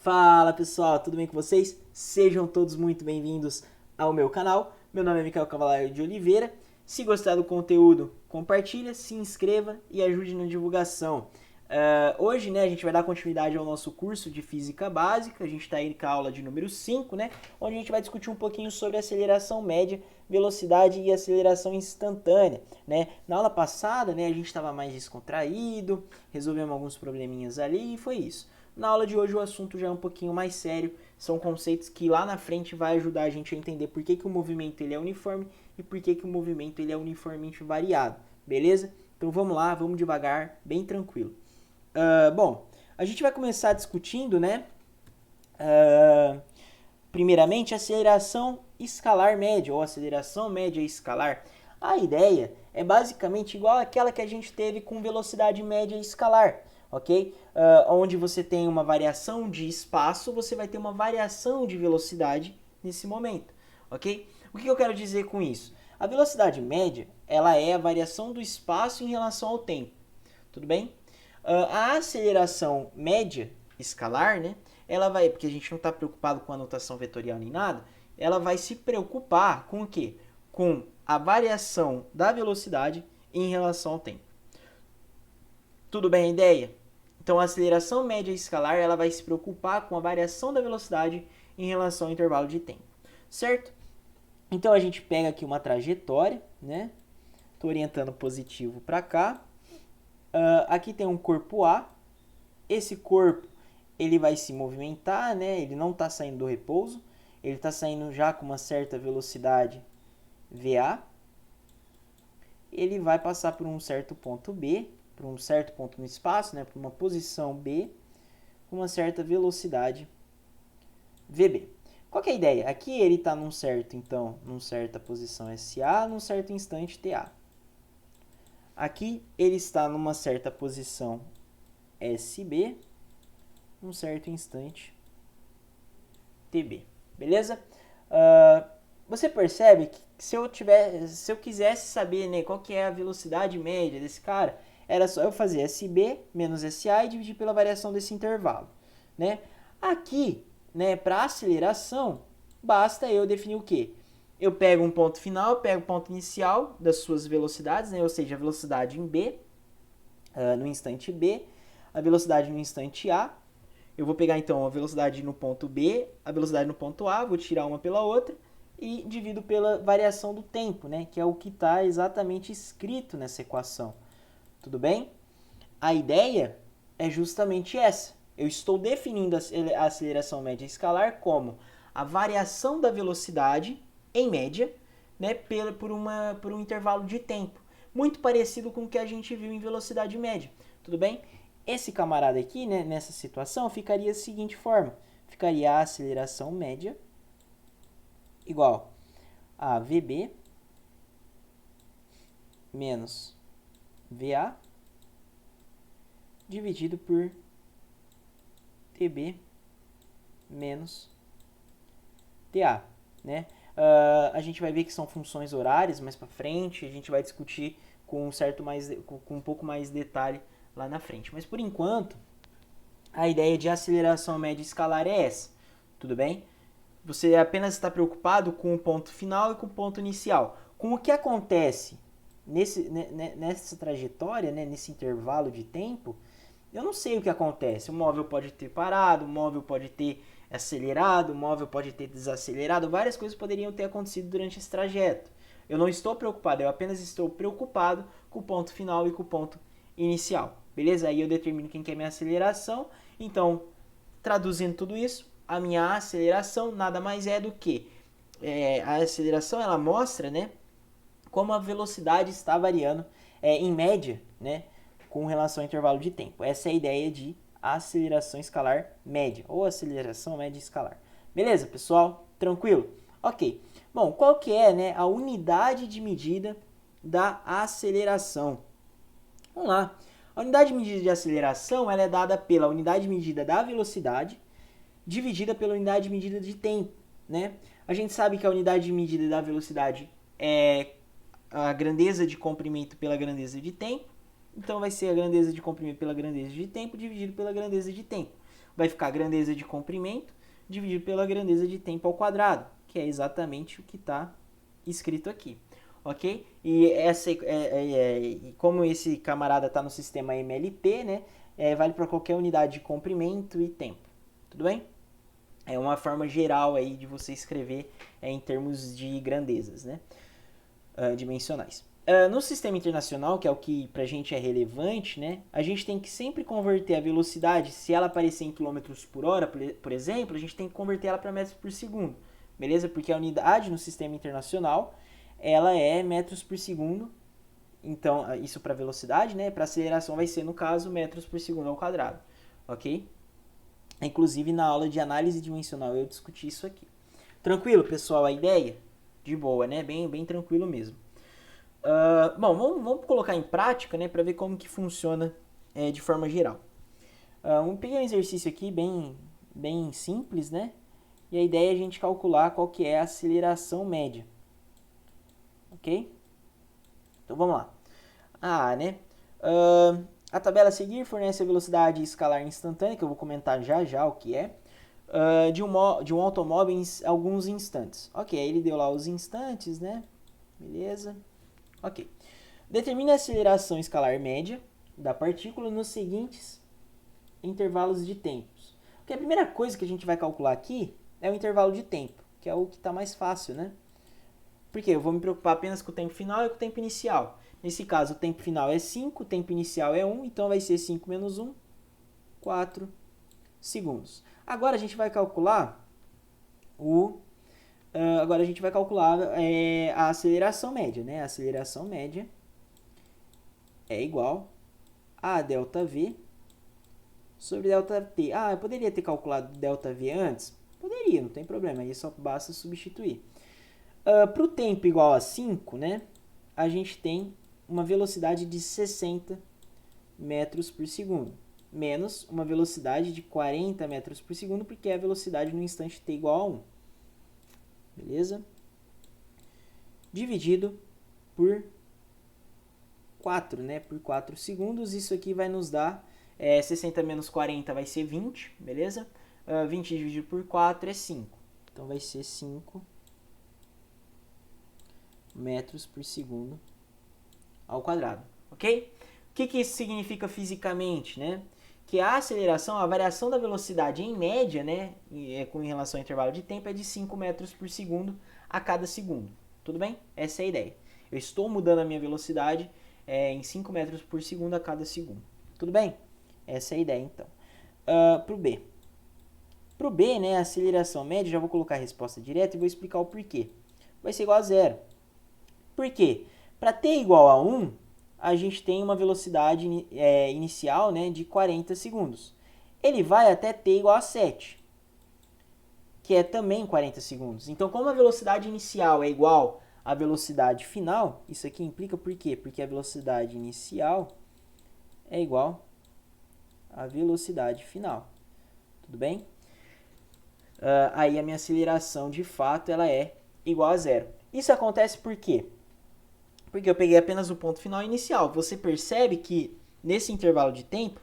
Fala pessoal, tudo bem com vocês? Sejam todos muito bem-vindos ao meu canal. Meu nome é Micael Cavalario de Oliveira. Se gostar do conteúdo, compartilha, se inscreva e ajude na divulgação. Hoje, a gente vai dar continuidade ao nosso curso de Física Básica. A gente está aí com a aula de número 5, onde a gente vai discutir um pouquinho sobre aceleração média, velocidade e aceleração instantânea. Na aula passada, a gente estava mais descontraído, resolvemos alguns probleminhas ali e foi isso. Na aula de hoje o assunto já é um pouquinho mais sério, são conceitos que lá na frente vai ajudar a gente a entender por que o movimento ele é uniforme e por que o movimento ele é uniformemente variado, beleza? Então vamos lá, vamos devagar, bem tranquilo. Bom, a gente vai começar discutindo, primeiramente, aceleração escalar média ou aceleração média escalar. A ideia é basicamente igual àquela que a gente teve com velocidade média escalar, ok? Onde você tem uma variação de espaço, você vai ter uma variação de velocidade nesse momento, ok? O que eu quero dizer com isso? A velocidade média, ela é a variação do espaço em relação ao tempo, tudo bem? A aceleração média escalar, ela vai, porque a gente não está preocupado com a notação vetorial nem nada, ela vai se preocupar com o quê? Com a variação da velocidade em relação ao tempo. Tudo bem a ideia? Então a aceleração média escalar ela vai se preocupar com a variação da velocidade em relação ao intervalo de tempo, certo? Então a gente pega aqui uma trajetória, Estou orientando positivo para cá. Aqui tem um corpo A. Esse corpo ele vai se movimentar, Ele não está saindo do repouso, ele está saindo já com uma certa velocidade VA. Ele vai passar por um certo ponto B, por um certo ponto no espaço, por uma posição B, com uma certa velocidade VB. Qual que é a ideia? Aqui ele está num certa posição SA, num certo instante TA. Aqui ele está numa certa posição SB, num certo instante TB. Beleza? Você percebe que se eu quisesse saber qual que é a velocidade média desse cara, era só eu fazer SB menos SA e dividir pela variação desse intervalo. Aqui, para aceleração, basta eu definir o quê? Eu pego um ponto final, eu pego o ponto inicial das suas velocidades, ou seja, a velocidade em B, no instante B, a velocidade no instante A. Eu vou pegar então a velocidade no ponto B, a velocidade no ponto A, vou tirar uma pela outra e divido pela variação do tempo, que é o que está exatamente escrito nessa equação. Tudo bem? A ideia é justamente essa. Eu estou definindo a aceleração média escalar como a variação da velocidade, em média, por um intervalo de tempo. Muito parecido com o que a gente viu em velocidade média. Tudo bem? Esse camarada aqui, nessa situação, ficaria da seguinte forma. Ficaria a aceleração média igual a VB menos VA dividido por TB menos TA, a gente vai ver que são funções horárias mais para frente, a gente vai discutir com um pouco mais de detalhe lá na frente. Mas por enquanto, a ideia de aceleração média escalar é essa, tudo bem? Você apenas está preocupado com o ponto final e com o ponto inicial. Com o que acontece nessa trajetória, nesse intervalo de tempo, eu não sei o que acontece. O móvel pode ter parado, o móvel pode ter acelerado, o móvel pode ter desacelerado, várias coisas poderiam ter acontecido durante esse trajeto. Eu não estou preocupado, eu apenas estou preocupado com o ponto final e com o ponto inicial, beleza? Aí eu determino quem que é minha aceleração, então, traduzindo tudo isso, a minha aceleração nada mais é do que a aceleração, ela mostra, como a velocidade está variando em média, com relação ao intervalo de tempo. Essa é a ideia de aceleração escalar média, ou aceleração média escalar. Beleza, pessoal? Tranquilo? Ok. Bom, qual que é a unidade de medida da aceleração? Vamos lá. A unidade de medida de aceleração ela é dada pela unidade de medida da velocidade dividida pela unidade de medida de tempo. A gente sabe que a unidade de medida da velocidade é a grandeza de comprimento pela grandeza de tempo. Então vai ser a grandeza de comprimento pela grandeza de tempo dividido pela grandeza de tempo. vai ficar a grandeza de comprimento dividido pela grandeza de tempo ao quadrado, que é exatamente o que está escrito aqui, ok? E como esse camarada está no sistema MLT, né, vale para qualquer unidade de comprimento e tempo, tudo bem? É uma forma geral aí de você escrever em termos de grandezas, né, dimensionais. No sistema internacional, que é o que pra gente é relevante, né, a gente tem que sempre converter a velocidade, se ela aparecer em quilômetros por hora, por exemplo, a gente tem que converter ela para metros por segundo, beleza? Porque a unidade no sistema internacional, ela é metros por segundo, então isso para velocidade, né? Para aceleração vai ser, no caso, metros por segundo ao quadrado, ok? Inclusive na aula de análise dimensional eu discuti isso aqui. Tranquilo, pessoal, a ideia? De boa, né? Bem tranquilo mesmo. Bom, vamos colocar em prática, né, para ver como que funciona de forma geral. Um pequeno exercício aqui bem simples, né? E a ideia é a gente calcular qual que é a aceleração média. Ok? Então vamos lá. Né? A tabela a seguir fornece a velocidade escalar instantânea, que eu vou comentar já o que é, de um automóvel em alguns instantes. Ok, aí ele deu lá os instantes, né? Beleza. Ok. Determine a aceleração escalar média da partícula nos seguintes intervalos de tempos. Porque a primeira coisa que a gente vai calcular aqui é o intervalo de tempo, que é o que está mais fácil, né? Porque eu vou me preocupar apenas com o tempo final e com o tempo inicial. Nesse caso, o tempo final é 5, o tempo inicial é 1, então vai ser 5 menos 1, 4 segundos. Agora a gente vai calcular a aceleração média, né? A aceleração média é igual a ΔV sobre ΔT. Eu poderia ter calculado ΔV antes? Poderia, não tem problema, aí só basta substituir. Para o tempo igual a 5, né, a gente tem uma velocidade de 60 metros por segundo, menos uma velocidade de 40 metros por segundo, porque é a velocidade no instante t igual a 1. Beleza? Dividido por 4, né, por 4 segundos, isso aqui vai nos dar 60 menos 40 vai ser 20, beleza? 20 dividido por 4 é 5. Então vai ser 5 metros por segundo ao quadrado, ok? O que isso significa fisicamente, né? Que a aceleração, a variação da velocidade em média, né, com relação ao intervalo de tempo, é de 5 metros por segundo a cada segundo. Tudo bem? Essa é a ideia. Eu estou mudando a minha velocidade em 5 metros por segundo a cada segundo. Tudo bem? Essa é a ideia, então. Para o B. Para o B, né, a aceleração média, já vou colocar a resposta direta e vou explicar o porquê. Vai ser igual a 0. Por quê? Para t igual a 1, a gente tem uma velocidade inicial, né, de 40 segundos. Ele vai até t igual a 7, que é também 40 segundos. Então, como a velocidade inicial é igual à velocidade final, isso aqui implica por quê? Porque a velocidade inicial é igual à velocidade final. Tudo bem? Aí a minha aceleração, de fato, ela é igual a 0. Isso acontece por quê? Porque eu peguei apenas o ponto final inicial. Você percebe que nesse intervalo de tempo,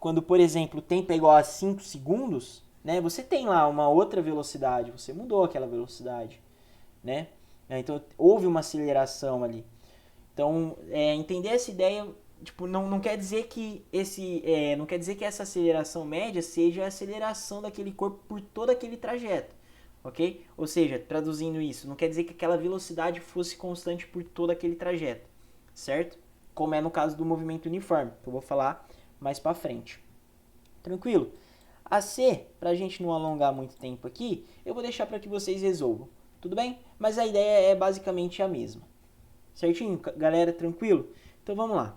quando, por exemplo, o tempo é igual a 5 segundos, né, você tem lá uma outra velocidade, você mudou aquela velocidade, né? Então, houve uma aceleração ali. Então, entender essa ideia, tipo, não quer dizer que não quer dizer que essa aceleração média seja a aceleração daquele corpo por todo aquele trajeto. Ok? Ou seja, traduzindo isso, não quer dizer que aquela velocidade fosse constante por todo aquele trajeto, certo? Como é no caso do movimento uniforme, que eu vou falar mais para frente. Tranquilo? A C, para a gente não alongar muito tempo aqui, eu vou deixar para que vocês resolvam, tudo bem? Mas a ideia é basicamente a mesma. Certinho, galera? Tranquilo? Então vamos lá.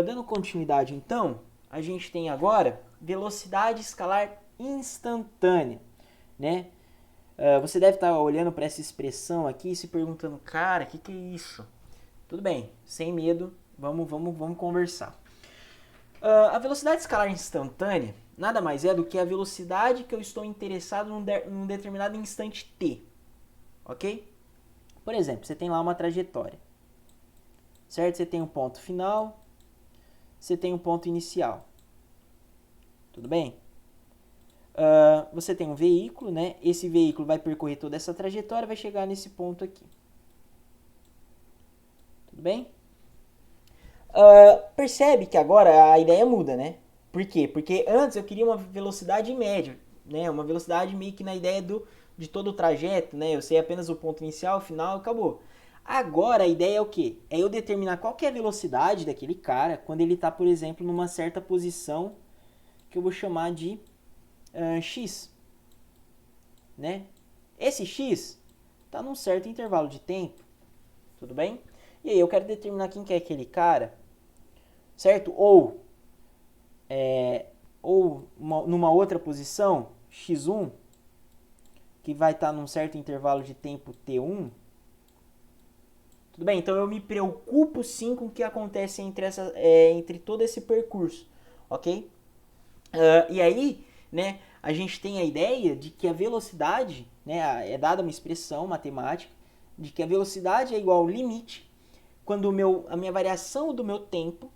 Dando continuidade, então, a gente tem agora velocidade escalar instantânea, né? Você deve estar olhando para essa expressão aqui e se perguntando, cara, o que é isso? Tudo bem, sem medo, vamos conversar. A velocidade escalar instantânea nada mais é do que a velocidade que eu estou interessado num determinado instante t, ok? Por exemplo, você tem lá uma trajetória, certo? Você tem um ponto final, você tem um ponto inicial. Tudo bem? Você tem um veículo, né? Esse veículo vai percorrer toda essa trajetória, vai chegar nesse ponto aqui. Tudo bem? Percebe que agora a ideia muda, né? Por quê? Porque antes eu queria uma velocidade média, né? Uma velocidade meio que na ideia de todo o trajeto, né? Eu sei apenas o ponto inicial, final, acabou. Agora a ideia é o quê? É eu determinar qual que é a velocidade daquele cara quando ele está, por exemplo, numa certa posição que eu vou chamar de x, né? Esse x está num certo intervalo de tempo, tudo bem? E aí eu quero determinar quem que é aquele cara, certo? Ou numa outra posição, x1, que vai estar num certo intervalo de tempo t1. Tudo bem? Então eu me preocupo sim com o que acontece entre todo esse percurso, ok? E aí, né, a gente tem a ideia de que a velocidade, né, é dada uma expressão matemática, de que a velocidade é igual ao limite quando a minha variação do meu tempo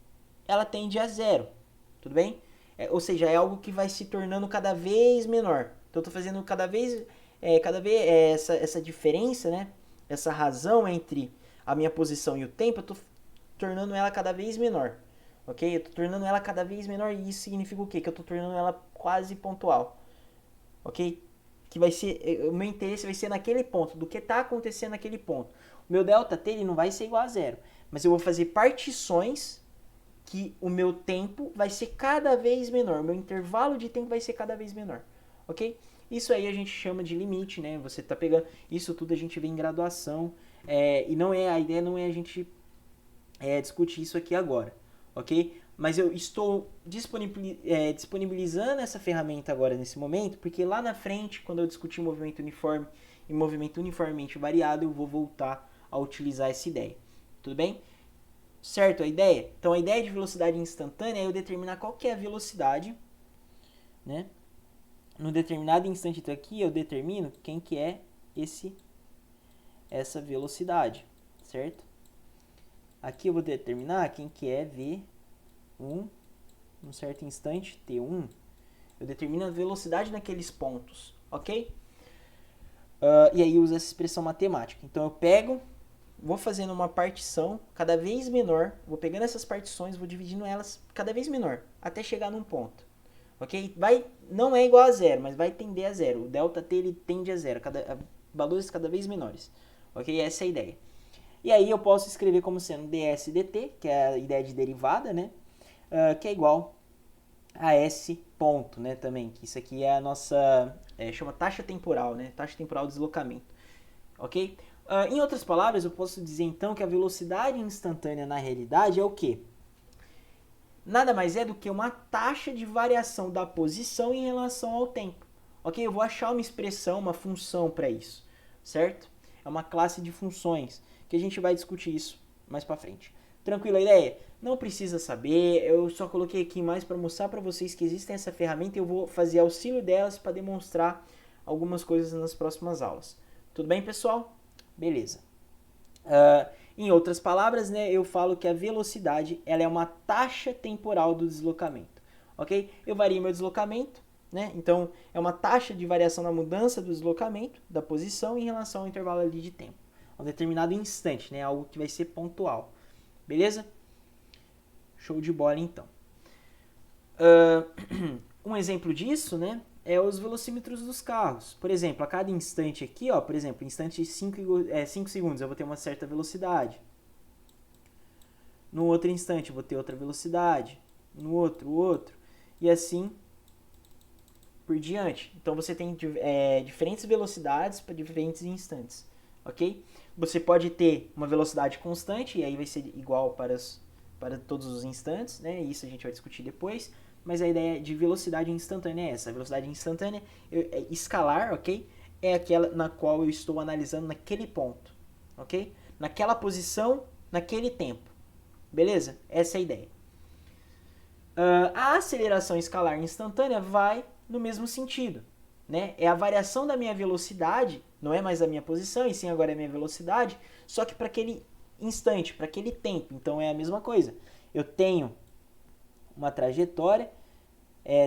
ela tende a zero, tudo bem? Ou seja, é algo que vai se tornando cada vez menor. Então eu estou fazendo cada vez essa diferença, né? Essa razão entre a minha posição e o tempo, eu estou tornando ela cada vez menor, ok? Eu estou tornando ela cada vez menor e isso significa o quê? Que eu estou tornando ela quase pontual, ok? Que vai ser, o meu interesse vai ser naquele ponto, do que está acontecendo naquele ponto. O meu ΔT ele não vai ser igual a zero, mas eu vou fazer partições que o meu tempo vai ser cada vez menor, o meu intervalo de tempo vai ser cada vez menor, ok? Isso aí a gente chama de limite, né? Você tá pegando, isso tudo a gente vê em graduação, e não é, a ideia não é a gente discutir isso aqui agora, ok? Mas eu estou disponibilizando essa ferramenta agora nesse momento, porque lá na frente, quando eu discutir movimento uniforme e movimento uniformemente variado, eu vou voltar a utilizar essa ideia, tudo bem? Certo a ideia? Então a ideia de velocidade instantânea é eu determinar qual que é a velocidade, né? No determinado instante então aqui eu determino quem que é essa velocidade, certo? Aqui eu vou determinar quem que é V1, num certo instante T1. Eu determino a velocidade naqueles pontos, ok? E aí usa essa expressão matemática. Então eu pego, vou fazendo uma partição cada vez menor, vou pegando essas partições, vou dividindo elas cada vez menor, até chegar num ponto, ok? Não é igual a zero, mas vai tender a zero. O ΔT ele tende a zero, valores cada vez menores, ok? Essa é a ideia. E aí eu posso escrever como sendo ds dt, que é a ideia de derivada, né? Que é igual a s ponto, né? Também, que isso aqui é a nossa, chama taxa temporal, né? Taxa temporal de deslocamento, ok? Em outras palavras, eu posso dizer então que a velocidade instantânea na realidade é o quê? Nada mais é do que uma taxa de variação da posição em relação ao tempo. Ok? Eu vou achar uma expressão, uma função para isso, certo? É uma classe de funções que a gente vai discutir isso mais para frente. Tranquilo a ideia? Não precisa saber, eu só coloquei aqui mais para mostrar para vocês que existe essa ferramenta e eu vou fazer auxílio delas para demonstrar algumas coisas nas próximas aulas. Tudo bem, pessoal? Beleza. Em outras palavras, né, eu falo que a velocidade ela é uma taxa temporal do deslocamento, ok? Eu vario meu deslocamento, né? Então é uma taxa de variação na mudança do deslocamento, da posição em relação ao intervalo ali de tempo, a um determinado instante, né? Algo que vai ser pontual, beleza? Show de bola então. Um exemplo disso, né? É os velocímetros dos carros. Por exemplo, a cada instante aqui, ó, por exemplo, instante de 5 segundos eu vou ter uma certa velocidade. No outro instante eu vou ter outra velocidade. No outro. E assim por diante. Então você tem diferentes velocidades para diferentes instantes. Ok? Você pode ter uma velocidade constante, e aí vai ser igual para todos os instantes, né? Isso a gente vai discutir depois. Mas a ideia de velocidade instantânea é essa. A velocidade instantânea é escalar, ok? É aquela na qual eu estou analisando naquele ponto, ok? Naquela posição, naquele tempo. Beleza? Essa é a ideia. A aceleração escalar instantânea vai no mesmo sentido, né? É a variação da minha velocidade, não é mais a minha posição, e sim agora é a minha velocidade, só que para aquele instante, para aquele tempo. Então é a mesma coisa. Eu tenho uma trajetória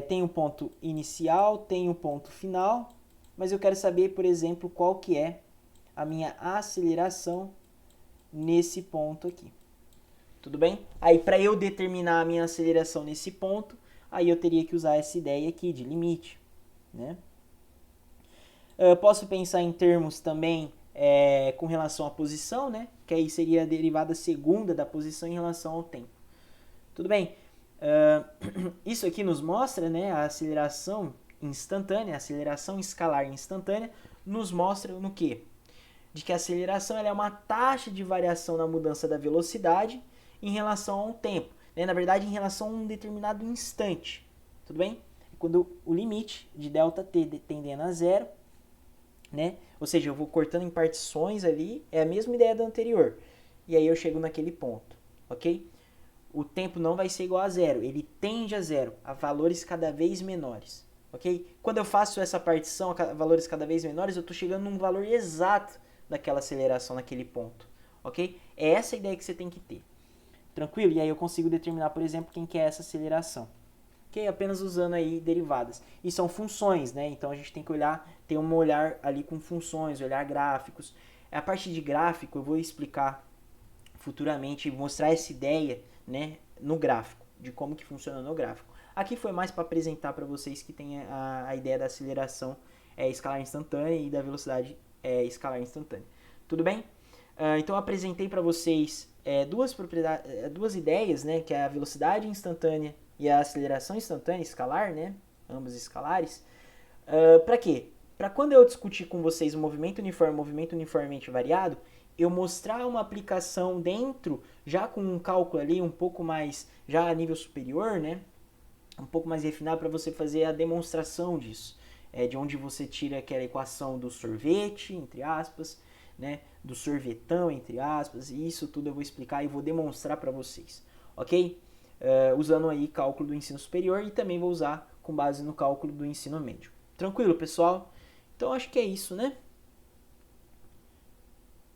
tem um ponto inicial, tem um ponto final, mas eu quero saber, por exemplo, qual que é a minha aceleração nesse ponto aqui. Tudo bem? Aí, para eu determinar a minha aceleração nesse ponto, aí eu teria que usar essa ideia aqui de limite, né? Eu posso pensar em termos também com relação à posição, né? Que aí seria a derivada segunda da posição em relação ao tempo. Tudo bem? Isso aqui nos mostra, né, a aceleração instantânea, a aceleração escalar instantânea, nos mostra no quê? De que a aceleração ela é uma taxa de variação na mudança da velocidade em relação ao tempo. Né? Na verdade, em relação a um determinado instante. Tudo bem? Quando o limite de ΔT tendendo a zero, né? Ou seja, eu vou cortando em partições ali, é a mesma ideia da anterior. E aí eu chego naquele ponto, ok? O tempo não vai ser igual a zero, ele tende a zero, a valores cada vez menores, ok? Quando eu faço essa partição a valores cada vez menores, eu estou chegando num valor exato daquela aceleração naquele ponto, ok? É essa a ideia que você tem que ter, tranquilo? E aí eu consigo determinar, por exemplo, quem que é essa aceleração, ok? Apenas usando aí derivadas. E são funções, né? Então a gente tem que olhar, ter um olhar ali com funções, olhar gráficos. A parte de gráfico eu vou explicar futuramente, mostrar essa ideia, né, no gráfico, de como que funciona no gráfico. Aqui foi mais para apresentar para vocês que tem a ideia da aceleração escalar instantânea e da velocidade escalar instantânea. Tudo bem? Então eu apresentei para vocês duas ideias, né, que é a velocidade instantânea e a aceleração instantânea escalar, né, ambas escalares. Para quê? Para quando eu discutir com vocês o movimento uniformemente variado, eu mostrar uma aplicação dentro, já com um cálculo ali um pouco mais, já a nível superior, né? Um pouco mais refinado para você fazer a demonstração disso. De onde você tira aquela equação do sorvete, entre aspas, né? Do sorvetão, entre aspas. E isso tudo eu vou explicar e vou demonstrar para vocês, ok? Usando aí cálculo do ensino superior e também vou usar com base no cálculo do ensino médio. Tranquilo, pessoal? Então acho que é isso, né?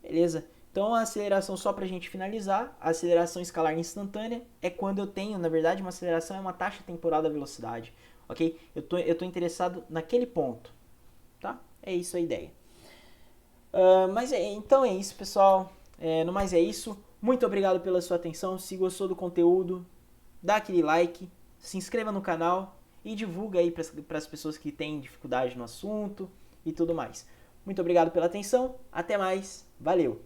Beleza? Então a aceleração, só para a gente finalizar, a aceleração escalar instantânea é quando eu tenho, na verdade, uma aceleração é uma taxa temporal da velocidade, ok? Eu tô interessado naquele ponto, tá? É isso a ideia. Então é isso, pessoal. No mais é isso. Muito obrigado pela sua atenção. Se gostou do conteúdo, dá aquele like, se inscreva no canal e divulga aí para as pessoas que têm dificuldade no assunto e tudo mais. Muito obrigado pela atenção. Até mais. Valeu!